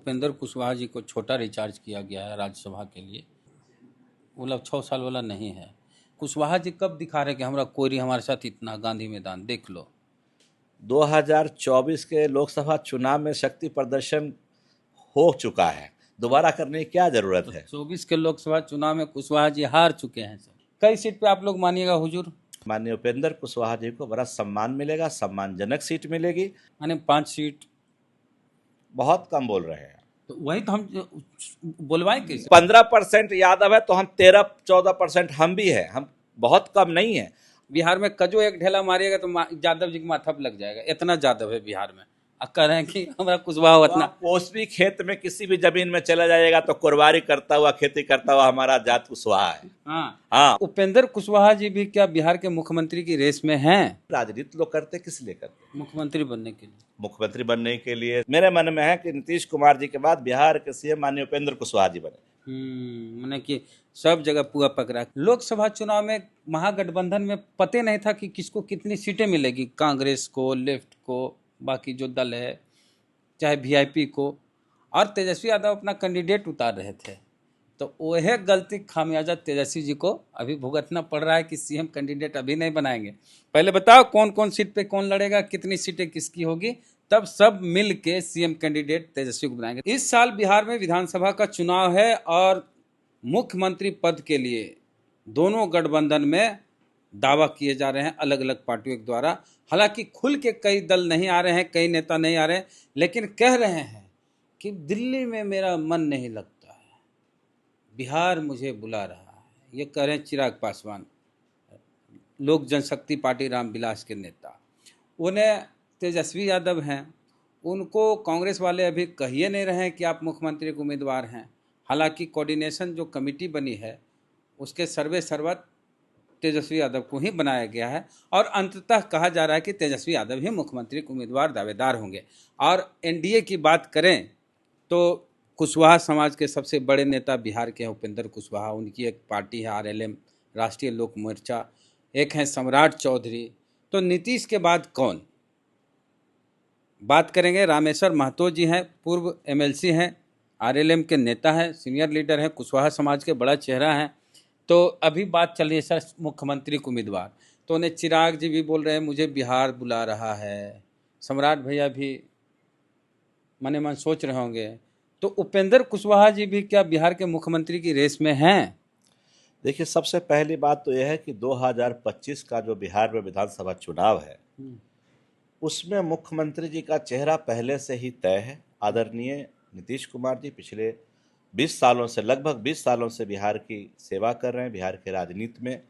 उपेंद्र कुशवाहा जी को छोटा रिचार्ज किया गया है राज्यसभा के लिए, वो लोग 6 साल वाला नहीं है। कुशवाहा जी कब दिखा रहे कि हमारा कोई हमारे साथ इतना गांधी मैदान देख लो। 2024 के लोकसभा चुनाव में शक्ति प्रदर्शन हो चुका है, दोबारा करने की क्या जरूरत है। 24 के लोकसभा चुनाव में कुशवाहा जी हार चुके हैं सर। कई सीट पे आप लोग मानिएगा हुजूर? माननीय उपेंद्र कुशवाहा जी को बड़ा सम्मान मिलेगा, सम्मानजनक सीट मिलेगी। माने 5 सीट बहुत कम बोल रहे हैं, तो वही तो हम बोलवाएं कैसे? 15% यादव है तो हम 13-14% हम भी है, हम बहुत कम नहीं है। बिहार में कजो एक ढेला मारिएगा तो यादव जी के माथा पर लग जाएगा, इतना यादव है बिहार में। अब कह रहे हैं कि हमारा कुशवाहा उतना। कोसवी खेत में किसी भी जमीन में चला जाएगा तो कुरबारी करता हुआ, खेती करता हुआ हमारा जात कुशवाहा है। हाँ, उपेंद्र कुशवाहा जी भी क्या बिहार के मुख्यमंत्री की रेस में हैं? राजनीति लोग करते किस लिए करते? मुख्यमंत्री बनने के लिए। मुख्यमंत्री बनने के लिए मेरे मन में है कि नीतीश कुमार जी के बाद बिहार के सीएम माननीय उपेंद्र कुशवाहा जी बने। मैंने कि सब जगह पुआ पकड़ा। लोकसभा चुनाव में महागठबंधन में पते नहीं था कि किसको कितनी सीटें मिलेगी, कांग्रेस को, लेफ्ट को, बाकी जो दल है, चाहे वीआईपी को, और तेजस्वी यादव अपना कैंडिडेट उतार रहे थे। तो वह गलती खामियाजा तेजस्वी जी को अभी भुगतना पड़ रहा है कि सीएम कैंडिडेट अभी नहीं बनाएंगे। पहले बताओ कौन कौन सीट पे कौन लड़ेगा, कितनी सीटें किसकी होगी, तब सब मिल के सीएम कैंडिडेट तेजस्वी को बनाएंगे। इस साल बिहार में विधानसभा का चुनाव है और मुख्यमंत्री पद के लिए दोनों गठबंधन में दावा किए जा रहे हैं अलग अलग पार्टियों के द्वारा। हालांकि खुल के कई दल नहीं आ रहे हैं, कई नेता नहीं आ रहे हैं, लेकिन कह रहे हैं कि दिल्ली में मेरा मन नहीं लगता है, बिहार मुझे बुला रहा है। ये कह रहे हैं चिराग पासवान, लोक जनशक्ति पार्टी रामविलास के नेता। उन्हें तेजस्वी यादव हैं, उनको कांग्रेस वाले अभी कहिए नहीं रहे हैं कि आप मुख्यमंत्री के उम्मीदवार हैं। हालांकि कोऑर्डिनेशन जो कमेटी बनी है उसके सर्वे सर्वत तेजस्वी यादव को ही बनाया गया है और अंततः कहा जा रहा है कि तेजस्वी यादव ही मुख्यमंत्री के उम्मीदवार दावेदार होंगे। और एनडीए की बात करें तो कुशवाहा समाज के सबसे बड़े नेता बिहार के हैं उपेंद्र कुशवाहा, उनकी एक पार्टी है आरएलएम, राष्ट्रीय लोक मोर्चा, एक है सम्राट चौधरी। तो नीतीश के बाद कौन? बात करेंगे रामेश्वर महतो जी हैं, पूर्व एमएलसी हैं, आरएलएम के नेता हैं, सीनियर लीडर हैं, कुशवाहा समाज के बड़ा चेहरा हैं। तो अभी बात चल रही है सर मुख्यमंत्री के उम्मीदवार, तो उन्हें चिराग जी भी बोल रहे हैं मुझे बिहार बुला रहा है, सम्राट भैया भी मने मन सोच रहे होंगे। तो उपेंद्र कुशवाहा जी भी क्या बिहार के मुख्यमंत्री की रेस में हैं? देखिए, सबसे पहली बात तो यह है कि 2025 का जो बिहार में विधानसभा चुनाव है उसमें मुख्यमंत्री जी का चेहरा पहले से ही तय है। आदरणीय नीतीश कुमार जी पिछले 20 सालों से, लगभग 20 सालों से बिहार की सेवा कर रहे हैं, बिहार के राजनीति में,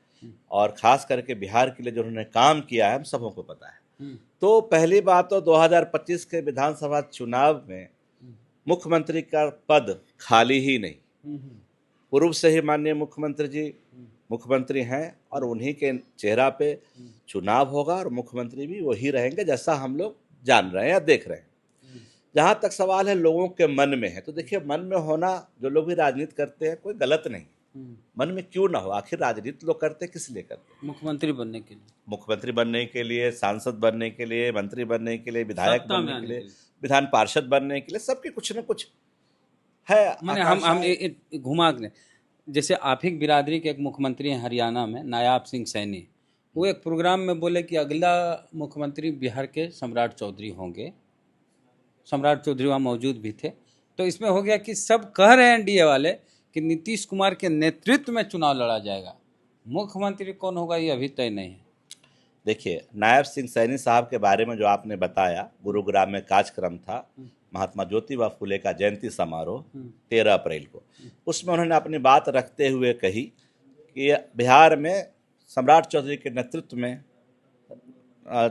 और खास करके बिहार के लिए जो उन्होंने काम किया है हम सबों को पता है। तो पहली बात तो 2025 के विधानसभा चुनाव में मुख्यमंत्री का पद खाली ही नहीं, पूर्व से ही माननीय मुख्यमंत्री जी मुख्यमंत्री हैं और उन्हीं के चेहरा पे चुनाव होगा और मुख्यमंत्री भी वही रहेंगे जैसा हम लोग जान रहे हैं या देख रहे हैं। जहाँ तक सवाल है लोगों के मन में है, तो देखिए मन में होना, जो लोग भी राजनीति करते हैं कोई गलत नहीं, मन में क्यों ना हो। आखिर राजनीति लोग करते किस लिए करते हैं? मुख्यमंत्री बनने के लिए, मुख्यमंत्री बनने के लिए, सांसद बनने के लिए, मंत्री बनने के लिए, विधायक बनने के लिए, विधान पार्षद बनने के लिए, सबके कुछ न कुछ है। मैंने हम घुमा के, जैसे आप ही बिरादरी के एक मुख्यमंत्री हैं हरियाणा में, नायाब सिंह सैनी, वो एक प्रोग्राम में बोले कि अगला मुख्यमंत्री बिहार के सम्राट चौधरी होंगे। सम्राट चौधरी वहाँ मौजूद भी थे। तो इसमें हो गया कि सब कह रहे हैं एनडीए वाले कि नीतीश कुमार के नेतृत्व में चुनाव लड़ा जाएगा, मुख्यमंत्री कौन होगा ये अभी तय नहीं है। देखिए, नायब सिंह सैनी साहब के बारे में जो आपने बताया, गुरुग्राम में कार्यक्रम था, महात्मा ज्योतिबा फुले का जयंती समारोह 13 अप्रैल को, उसमें उन्होंने अपनी बात रखते हुए कही कि बिहार में सम्राट चौधरी के नेतृत्व में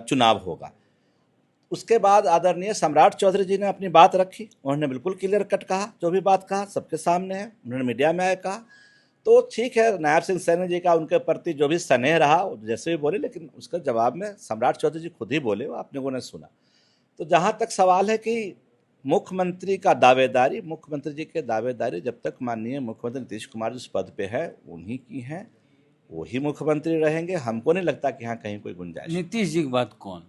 चुनाव होगा। उसके बाद आदरणीय सम्राट चौधरी जी ने अपनी बात रखी, उन्होंने बिल्कुल क्लियर कट कहा, जो भी बात कहा सबके सामने है, उन्होंने मीडिया में आया कहा। तो ठीक है, नायब सिंह सैनी जी का उनके प्रति जो भी स्नेह रहा जैसे भी बोले, लेकिन उसका जवाब में सम्राट चौधरी जी खुद ही बोले, वो आप लोगों ने सुना। तो जहाँ तक सवाल है कि मुख्यमंत्री का दावेदारी, मुख्यमंत्री जी के दावेदारी जब तक माननीय मुख्यमंत्री नीतीश कुमार जिस पद पे है उन्हीं की हैं, वही मुख्यमंत्री रहेंगे। हमको नहीं लगता कि यहाँ कहीं कोई गुंजाइश। नीतीश जी की बात कौन?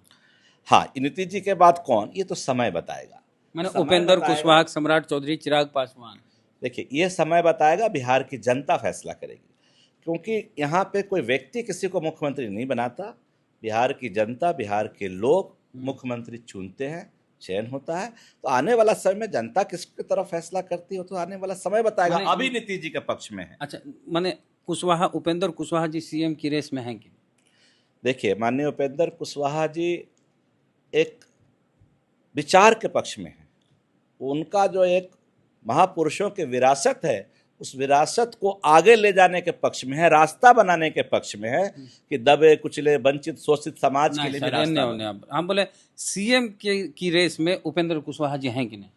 हाँ, नीतीश जी के बाद कौन, ये तो समय बताएगा। मैंने समय उपेंद्र बताएगा। कुशवाहा, सम्राट चौधरी, चिराग पासवान। देखिए, ये समय बताएगा, बिहार की जनता फैसला करेगी, क्योंकि यहाँ पे कोई व्यक्ति किसी को मुख्यमंत्री नहीं बनाता। बिहार की जनता, बिहार के लोग मुख्यमंत्री चुनते हैं, चयन होता है। तो आने वाला समय में जनता किसकी तरफ फैसला करती है तो आने वाला समय बताएगा। अभी नीतीश जी के पक्ष में है। अच्छा, मैंने कुशवाहा, उपेंद्र कुशवाहा जी सीएम की रेस में हैं कि? देखिए, माननीय उपेंद्र कुशवाहा जी एक विचार के पक्ष में है। उनका जो एक महापुरुषों की विरासत है, उस विरासत को आगे ले जाने के पक्ष में है, रास्ता बनाने के पक्ष में है कि दबे कुचले वंचित शोषित समाज के लिए भी रास्ता बने। हम बोले सीएम की रेस में उपेंद्र कुशवाहा जी हैं कि नहीं?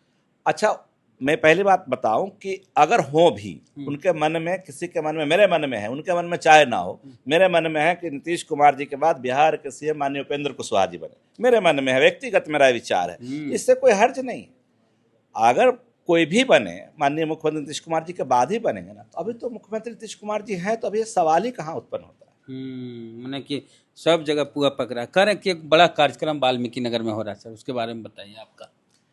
अच्छा, मैं पहली बात बताऊं कि अगर हो भी उनके मन में, किसी के मन में, मेरे मन में है, उनके मन में चाहे ना हो, मेरे मन में है कि नीतीश कुमार जी के बाद बिहार के सीएम माननीय उपेंद्र कुशवाहा जी बने। मेरे मन में है, व्यक्तिगत मेरा विचार है, इससे कोई हर्ज नहीं। अगर कोई भी बने, माननीय मुख्यमंत्री नीतीश कुमार जी के बाद ही बनेंगे ना, तो अभी तो मुख्यमंत्री नीतीश कुमार जी हैं, तो अभी ये सवाल ही कहाँ उत्पन्न होता है। मैंने कि सब जगह पुआ पक रहा है। कह रहे कि एक बड़ा कार्यक्रम वाल्मीकि नगर में हो रहा है सर, उसके बारे में बताइए आपका,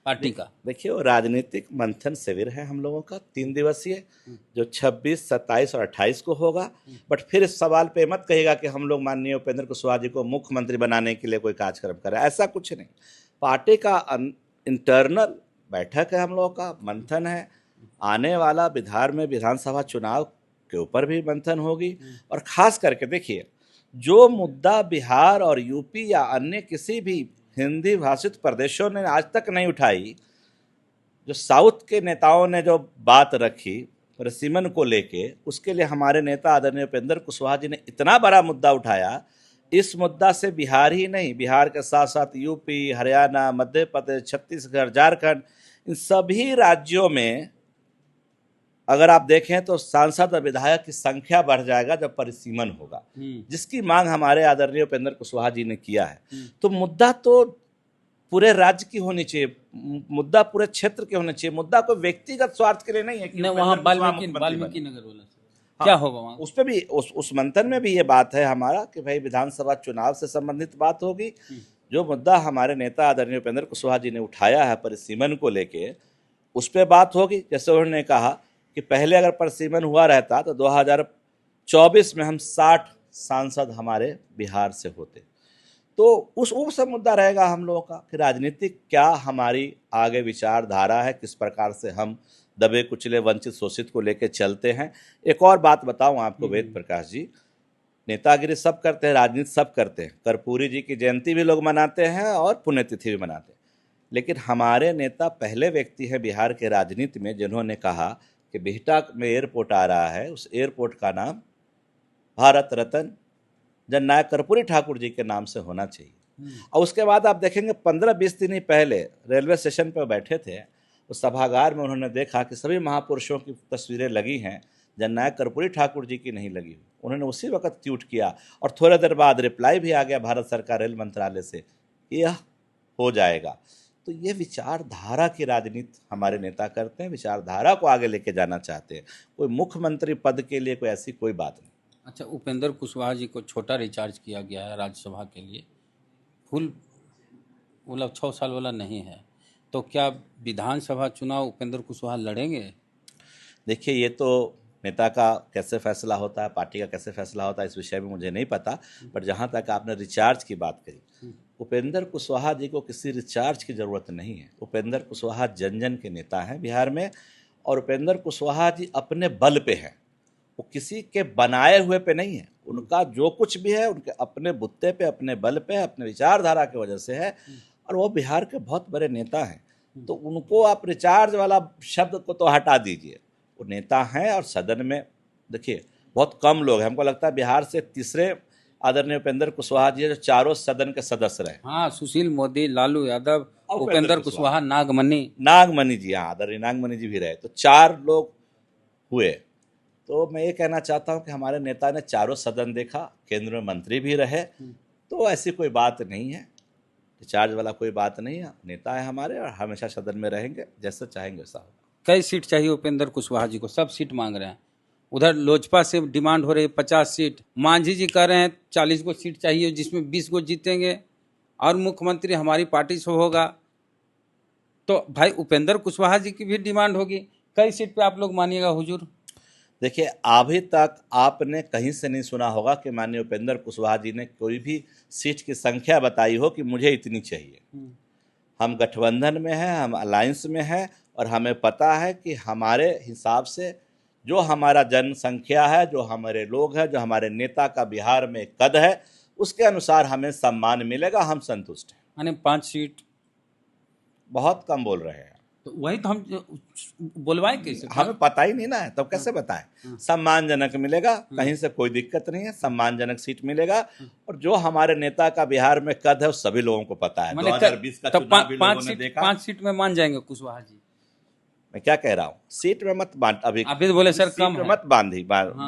पार्टी का। देखिए, वो राजनीतिक मंथन शिविर है हम लोगों का 3 दिवसीय, जो 26, 27 और 28 को होगा। बट फिर इस सवाल पे मत कहिएगा कि हम लोग माननीय उपेंद्र कुशवाहा जी को मुख्यमंत्री बनाने के लिए कोई कार्यक्रम कर रहे हैं, ऐसा कुछ नहीं। पार्टी का इंटरनल बैठक है, हम लोगों का मंथन है। आने वाला बिहार में विधानसभा चुनाव के ऊपर भी मंथन होगी। और खास करके देखिए, जो मुद्दा बिहार और यूपी या अन्य किसी भी हिंदी भाषित प्रदेशों ने आज तक नहीं उठाई, जो साउथ के नेताओं ने जो बात रखी परिसीमन को लेके, उसके लिए हमारे नेता आदरणीय उपेंद्र कुशवाहा जी ने इतना बड़ा मुद्दा उठाया। इस मुद्दा से बिहार ही नहीं, बिहार के साथ साथ यूपी, हरियाणा, मध्य प्रदेश, छत्तीसगढ़, झारखंड, इन सभी राज्यों में अगर आप देखें तो सांसद और विधायक की संख्या बढ़ जाएगा जब परिसीमन होगा, जिसकी मांग हमारे आदरणीय उपेंद्र कुशवाहा जी ने किया है। तो मुद्दा तो पूरे राज्य की होनी चाहिए, मुद्दा पूरे क्षेत्र के होने चाहिए। मुद्दा कोई व्यक्तिगत स्वार्थ के लिए नहीं है कि वहाँ वाल्मीकि नगर बोला क्या होगा वहाँ? उस पे भी, उस मंथन में भी ये बात है हमारा कि भाई विधानसभा चुनाव से संबंधित बात होगी। जो मुद्दा हमारे नेता आदरणीय उपेंद्र कुशवाहा जी ने उठाया है परिसीमन को लेके, उस पर बात होगी। जैसे उन्होंने कहा कि पहले अगर परिसीमन हुआ रहता तो 2024 में हम 60 सांसद हमारे बिहार से होते। तो वो सब मुद्दा रहेगा हम लोगों का कि राजनीतिक क्या हमारी आगे विचारधारा है, किस प्रकार से हम दबे कुचले वंचित शोषित को लेकर चलते हैं। एक और बात बताऊं आपको वेद प्रकाश जी, नेतागिरी सब करते हैं, राजनीति सब करते हैं, कर्पूरी जी की जयंती भी लोग मनाते हैं और पुण्यतिथि भी मनाते हैं, लेकिन हमारे नेता पहले व्यक्ति हैं बिहार के राजनीति में जिन्होंने कहा कि बिहटा में एयरपोर्ट आ रहा है, उस एयरपोर्ट का नाम भारत रत्न जननायक कर्पूरी ठाकुर जी के नाम से होना चाहिए। और उसके बाद आप देखेंगे 15-20 दिन ही पहले रेलवे स्टेशन पर बैठे थे, उस सभागार में उन्होंने देखा कि सभी महापुरुषों की तस्वीरें लगी हैं, जननायक कर्पूरी ठाकुर जी की नहीं लगी। उन्होंने उसी वक्त ट्वीट किया और थोड़ी देर बाद रिप्लाई भी आ गया भारत सरकार रेल मंत्रालय से, यह हो जाएगा। तो ये विचारधारा की राजनीति हमारे नेता करते हैं, विचारधारा को आगे लेके जाना चाहते हैं। कोई मुख्यमंत्री पद के लिए कोई ऐसी कोई बात नहीं। अच्छा, उपेंद्र कुशवाहा जी को छोटा रिचार्ज किया गया है राज्यसभा के लिए, फुल मतलब 6 साल वाला नहीं है, तो क्या विधानसभा चुनाव उपेंद्र कुशवाहा लड़ेंगे? देखिए, ये तो नेता का कैसे फैसला होता है, पार्टी का कैसे फैसला होता है, इस विषय में मुझे नहीं पता। पर जहाँ तक आपने रिचार्ज की बात करी, उपेंद्र कुशवाहा जी को किसी रिचार्ज की ज़रूरत नहीं है। उपेंद्र कुशवाहा जन जन के नेता हैं बिहार में, और उपेंद्र कुशवाहा जी अपने बल पे हैं, वो किसी के बनाए हुए पे नहीं है। उनका जो कुछ भी है उनके अपने बुत्ते पे, अपने बल पे, अपने विचारधारा की वजह से है, और वो बिहार के बहुत बड़े नेता हैं। तो उनको आप रिचार्ज वाला शब्द को तो हटा दीजिए, वो नेता हैं। और सदन में देखिए बहुत कम लोग हैं, हमको लगता है बिहार से तीसरे आदरणीय उपेंद्र कुशवाहा जी जो चारों सदन के सदस्य रहे। हाँ, सुशील मोदी, लालू यादव, उपेंद्र कुशवाहा, नागमणि जी, हाँ, आदरणीय नागमणि जी भी रहे, तो 4 लोग हुए। तो मैं ये कहना चाहता हूँ कि हमारे नेता ने चारों सदन देखा, केंद्र में मंत्री भी रहे, तो ऐसी कोई बात नहीं है, रिचार्ज वाला कोई बात नहीं है। नेता है हमारे और हमेशा सदन में रहेंगे, जैसे चाहेंगे वैसा होगा। कई सीट चाहिए उपेंद्र कुशवाहा जी को? सब सीट मांग रहे हैं। उधर लोजपा से डिमांड हो रही है 50 सीट, मांझी जी कह रहे हैं 40 को सीट चाहिए, जिसमें 20 को जीतेंगे और मुख्यमंत्री हमारी पार्टी से होगा। तो भाई उपेंद्र कुशवाहा जी की भी डिमांड होगी, कई सीट पे आप लोग मानिएगा हुजूर। देखिए, अभी तक आपने कहीं से नहीं सुना होगा कि माननीय उपेंद्र कुशवाहा जी ने कोई भी सीट की संख्या बताई हो कि मुझे इतनी चाहिए। हम गठबंधन में हैं, हम अलायंस में हैं, और हमें पता है कि हमारे हिसाब से जो हमारा जनसंख्या है, जो हमारे लोग हैं, जो हमारे नेता का बिहार में कद है, उसके अनुसार हमें सम्मान मिलेगा। हम संतुष्ट हैं। यानी 5 सीट बहुत कम बोल रहे हैं। तो वही तो हम बोलवाएं कैसे? हमें पता ही नहीं ना है, तब कैसे बताएं? सम्मानजनक मिलेगा, कहीं से कोई दिक्कत नहीं है, सम्मानजनक सीट मिलेगा। और जो हमारे नेता का बिहार में कद है वो सभी लोगों को पता है। 2020 का चुनाव भी लोगों ने देखा। 5 सीट में मान जाएंगे कुशवाहा जी? मैं क्या कह रहा हूँ, सीट में मत बांध, अभी तो बोले सर कम सीट में है। मत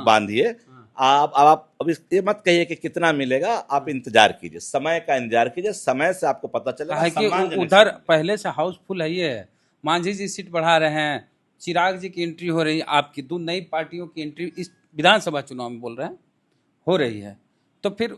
बांधिए। आप अभी ये मत कहिए कि कितना मिलेगा, आप इंतजार कीजिए, समय का इंतजार कीजिए, समय से आपको पता चलेगा। कि उधर पहले से हाउसफुल है। ये मांझी जी सीट बढ़ा रहे हैं, चिराग जी की एंट्री हो रही है, आपकी 2 नई पार्टियों की एंट्री इस विधानसभा चुनाव में बोल रहे हैं हो रही है। तो फिर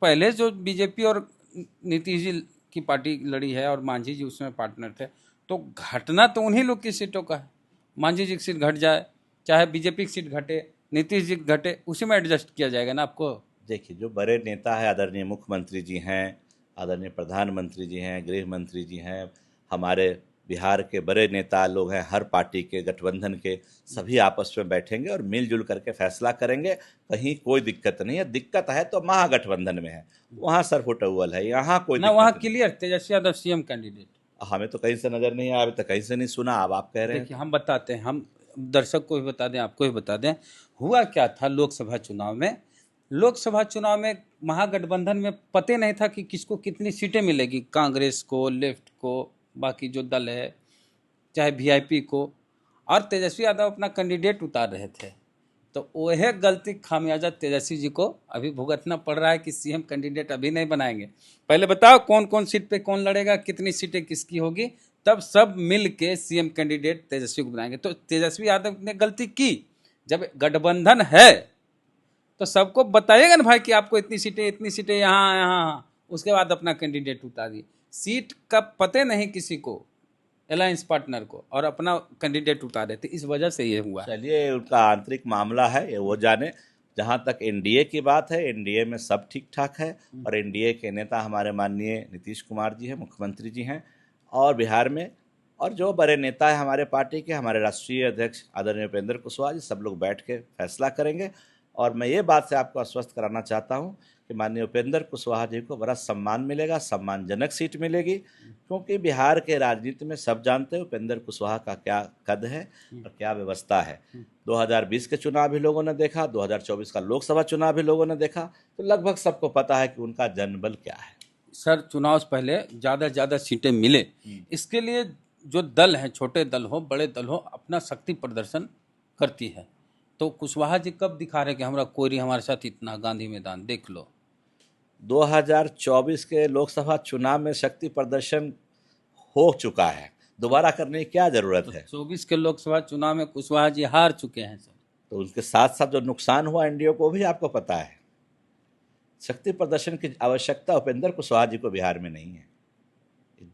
पहले जो बीजेपी और नीतीश जी की पार्टी लड़ी है और मांझी जी उसमें पार्टनर थे, तो घटना तो उन्हीं लोग की सीटों का है। मांझी जी की सीट घट जाए, चाहे बीजेपी की सीट घटे, नीतीश जी घटे, उसी में एडजस्ट किया जाएगा ना आपको। देखिए, जो बड़े नेता है, आदरणीय मुख्यमंत्री जी हैं, आदरणीय प्रधानमंत्री जी हैं, गृह मंत्री जी हैं, हमारे बिहार के बड़े नेता लोग हैं, हर पार्टी के, गठबंधन के, सभी आपस में बैठेंगे और मिलजुल करके फैसला करेंगे। कहीं कोई दिक्कत नहीं है। दिक्कत है तो महागठबंधन में है, वहाँ सरफुटौल है, यहाँ कोई ना, वहाँ clear Tejashwi Yadav CM candidate. हमें तो कहीं से नजर नहीं आया, अभी तक कहीं से नहीं सुना। अब आप कह रहे हैं। देखिए, हम बताते हैं, हम दर्शक को भी बता दें, आपको भी बता दें, हुआ क्या था लोकसभा चुनाव में। लोकसभा चुनाव में महागठबंधन में पते नहीं था कि किसको कितनी सीटें मिलेगी, कांग्रेस को, लेफ्ट को, बाकी जो दल है, चाहे वीआईपी को, और तेजस्वी यादव अपना कैंडिडेट उतार रहे थे। तो वह गलती खामियाजा तेजस्वी जी को अभी भुगतना पड़ रहा है कि सीएम कैंडिडेट अभी नहीं बनाएंगे। पहले बताओ कौन कौन सीट पे कौन लड़ेगा, कितनी सीटें किसकी होगी, तब सब मिल के सीएम कैंडिडेट तेजस्वी को बनाएंगे। तो तेजस्वी यादव ने गलती की। जब गठबंधन है तो सबको बताइएगा ना भाई कि आपको इतनी सीटें यहाँ, उसके बाद अपना कैंडिडेट उतारिए। सीट का पते नहीं किसी को, अलायंस पार्टनर को, और अपना कैंडिडेट उतारे थे, इस वजह से ये हुआ। चलिए, उनका आंतरिक मामला है, ये वो जाने। जहाँ तक एनडीए की बात है, एनडीए में सब ठीक ठाक है, और एनडीए के नेता हमारे माननीय नीतीश कुमार जी हैं, मुख्यमंत्री जी हैं, और बिहार में और जो बड़े नेता हैं हमारे पार्टी के, हमारे राष्ट्रीय अध्यक्ष आदरणीय उपेंद्र कुशवाहा जी, सब लोग बैठ के फैसला करेंगे। और मैं ये बात से आपको आश्वस्त कराना चाहता हूँ कि माननीय उपेंद्र कुशवाहा जी को बड़ा सम्मान मिलेगा, सम्मानजनक सीट मिलेगी, क्योंकि बिहार के राजनीति में सब जानते हैं उपेंद्र कुशवाहा का क्या कद है और क्या व्यवस्था है। 2020 के चुनाव भी लोगों ने देखा, 2024 का लोकसभा चुनाव भी लोगों ने देखा, तो लगभग सबको पता है कि उनका जनबल क्या है। सर, चुनाव से पहले ज़्यादा से ज़्यादा सीटें मिले, इसके लिए जो दल हैं, छोटे दल हो बड़े दल हो, अपना शक्ति प्रदर्शन करती है। तो कुशवाहा जी कब दिखा रहे कि हमारा कोई हमारे साथ इतना, गांधी मैदान देख लो। 2024 के लोकसभा चुनाव में शक्ति प्रदर्शन हो चुका है, दोबारा करने की क्या जरूरत है? 24 के लोकसभा चुनाव में कुशवाहा जी हार चुके हैं सर। तो उनके साथ साथ जो नुकसान हुआ एनडीए को भी आपको पता है। शक्ति प्रदर्शन की आवश्यकता उपेंद्र कुशवाहा जी को बिहार में नहीं है।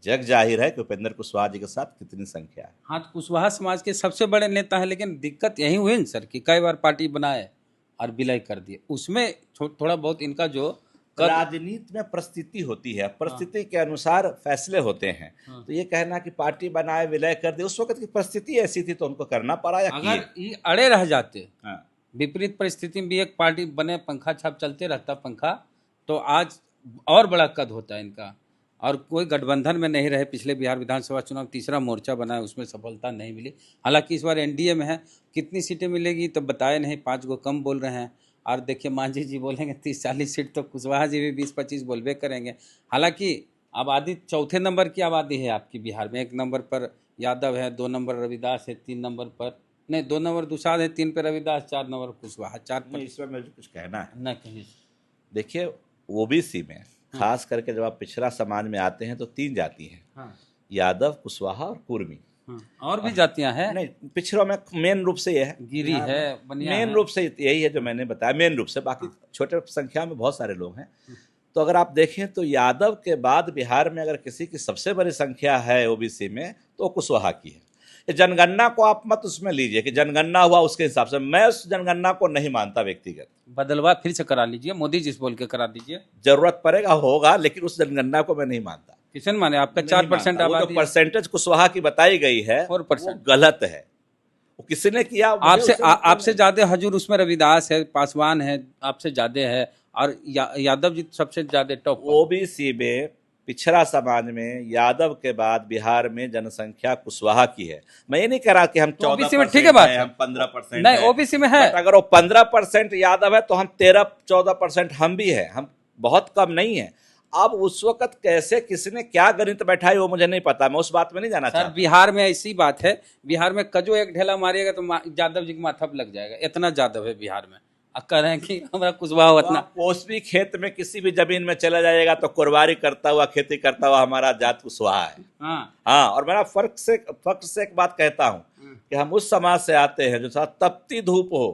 जग जाहिर है कि उपेंद्र कुशवाहा जी के साथ कितनी संख्या है। हाँ, तो कुशवाहा समाज के सबसे बड़े नेता हैं, लेकिन दिक्कत यही हुई ना सर कि कई बार पार्टी बनाए और विलय कर दिए। उसमें थोड़ा बहुत इनका जो राजनीति में परिस्थिति होती है, परिस्थिति के अनुसार फैसले होते हैं। तो ये कहना कि पार्टी बनाए विलय कर दे, उस वक्त की परिस्थिति ऐसी थी तो उनको करना पड़ा। या अगर ये अड़े रह जाते, विपरीत परिस्थिति में भी एक पार्टी बने, पंखा छाप चलते रहता पंखा, तो आज और बड़ा कद होता है इनका। और कोई गठबंधन में नहीं रहे। पिछले बिहार विधानसभा चुनाव तीसरा मोर्चा बना है, उसमें सफलता नहीं मिली। हालांकि इस बार एनडीए में है, कितनी सीटें मिलेगी तो बताए नहीं, 5 को कम बोल रहे हैं। और देखिए, मांझी जी बोलेंगे 30-40 सीट, तो कुशवाहा जी भी 20-25 बोलबे करेंगे। हालांकि आबादी चौथे नंबर की आबादी है आपकी बिहार में। 1 नंबर पर यादव है, 2 नंबर रविदास है, 3 नंबर पर नहीं, 2 नंबर दुसाद है, 3 पे रविदास, 4 नंबर कुशवाहा, 4 पर। इसमें मुझे कुछ कहना है न कहीं। देखिए, ओबीसी में खास करके जब आप पिछड़ा समाज में आते हैं तो 3 जाति हैं, यादव, कुशवाहा और कुर्मी। और भी जातियां हैं? नहीं, पिछड़ों में मेन रूप से यह है, गिरी है, बनिया मेन है। रूप से यही है जो मैंने बताया, मेन रूप से। बाकी छोटे संख्या में बहुत सारे लोग हैं। तो अगर आप देखें तो यादव के बाद बिहार में अगर किसी की सबसे बड़ी संख्या है ओबीसी में तो कुशवाहा की है। ये जनगणना को आप मत उसमें लीजिए कि जनगणना हुआ उसके हिसाब से, मैं उस जनगणना को नहीं मानता व्यक्तिगत। बदलवा फिर से करा लीजिए, मोदी जी से बोल के करा दीजिए। जरूरत पड़ेगा होगा, लेकिन उस जनगणना को मैं नहीं मानता। किशन माने आपका 4% वो जो आबादी है, परसेंटेज कुशवाहा की बताई गई है 4%। वो गलत है। वो किसी ने किया, मुझे आपसे उससे मतलब आपसे नहीं। ज्यादा हजूर उसमें रविदास है, पासवान है, आपसे ज्यादा है, और यादव जी सबसे ज्यादा टॉप पर। ओबीसी में, पिछड़ा समाज में यादव के बाद बिहार में जनसंख्या कुशवाहा की है। मैं ये नहीं कह रहा कि हम 14% ओबीसी में ठीक है बात है, हम 15% नहीं है। ओबीसी में है। बट अगर वो 15% यादव है तो हम 13-14% हम भी है, हम बहुत कम नहीं है। अब उस वक्त कैसे किसने क्या गणित बैठाई वो मुझे नहीं पता, मैं उस बात में नहीं जाना सर चाहता। बिहार में ऐसी बात है, बिहार में कजो एक ढेला मारिएगा तो यादव जी का माथा पे लग जाएगा, इतना यादव है बिहार में। अब कह रहे हैं कि हमारा कुशवाहा तो उतना। आप कोसवी खेत में किसी भी जमीन में चला जाएगा तो कुरबारी करता हुआ, खेती करता हुआ हमारा जात कुशवाहा है। हाँ हाँ, और मैं फर्क से एक बात कहता हूँ कि हम उस समाज से आते हैं जो साथ तपती धूप हो,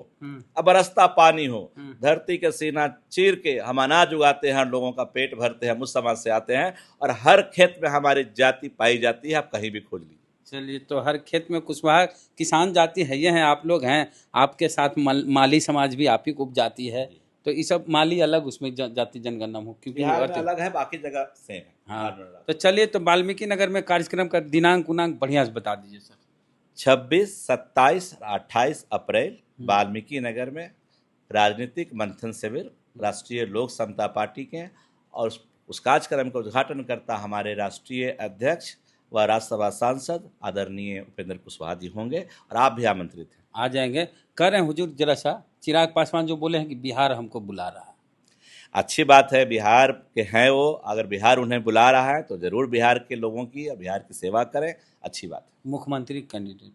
अब बरसता पानी हो, धरती के सीना चीर के हम अनाज उगाते हैं, लोगों का पेट भरते हैं, हम उस समाज से आते हैं। और हर खेत में हमारी जाति पाई जाती है, आप कहीं भी खोज लीजिए। चलिए, तो हर खेत में कुशवाहा किसान जाति है, ये हैं आप लोग हैं, आपके साथ माली समाज भी आप ही को उपजाति है, तो ये सब माली अलग उसमें जाति जनगणना हो, क्योंकि बिहार में अलग है, बाकी जगह सेम है। हाँ। तो चलिए, तो वाल्मीकि नगर में कार्यक्रम का दिनांक उनांक बढ़िया से बता दीजिए सर। 26, 27 और 28 अप्रैल वाल्मीकि नगर में राजनीतिक मंथन शिविर राष्ट्रीय लोक समता पार्टी के, और उस कार्यक्रम का उद्घाटन करता हमारे राष्ट्रीय अध्यक्ष व राज्यसभा सांसद आदरणीय उपेंद्र कुशवाहा जी होंगे, और आप भी आमंत्रित हैं। आ जाएंगे। कह रहे हैं हुजूर, जरा सा चिराग पासवान जो बोले हैं कि बिहार हमको बुला रहा है। अच्छी बात है, बिहार के हैं वो, अगर बिहार उन्हें बुला रहा है तो जरूर बिहार के लोगों की और बिहार की सेवा करें, अच्छी बात है। मुख्यमंत्री कैंडिडेट,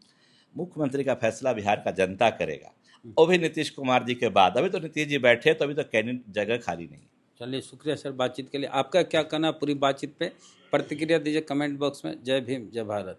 मुख्यमंत्री का फैसला बिहार का जनता करेगा, वो भी नीतीश कुमार जी के बाद। अभी तो नीतीश जी बैठे, तो अभी तो कैंडिडेट जगह खाली नहीं। चलिए, शुक्रिया सर बातचीत के लिए। आपका क्या कहना पूरी बातचीत पे, प्रतिक्रिया दीजिए कमेंट बॉक्स में। जय भीम, जय भारत।